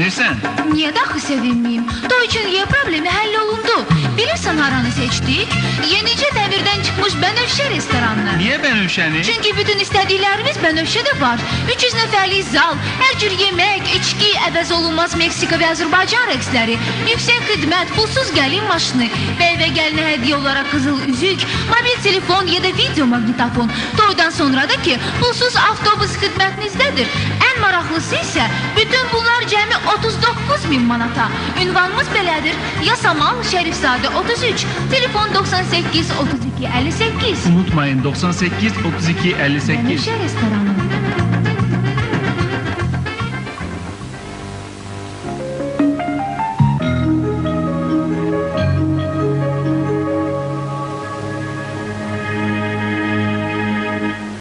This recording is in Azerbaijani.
sevinirsən? Niyə daxı sevinməyim? Toy üçün yer problemi həll olundu. Bilirsən haranı seçdik? Yenicə dəvirdən çıxmış Bənövşə restoranını. Niyə Bənövşəni? Çünki bütün istədiklərimiz Bənövşədə var. 300 nəfərlik zal, hər cür yemək, içki, əvəz olunmaz Meksika və Azərbaycan rəqsləri, yüksək xidmət, pulsuz gəlin maşını, bəy və gəlinə hədiyyə olaraq qızıl üzük, mobil telefon ya da video maqnitofon. Toydan sonra da ki, pulsuz avtobus xidmətinizdədir. Ən maraqlısı isə bütün bunlar cəmi 39.000 manata. Ünvanımız belədir. Yasamal, Şərifzadə 33, telefon 98 32 58. Unutmayın 98 32 58. Bənövşə restoranı.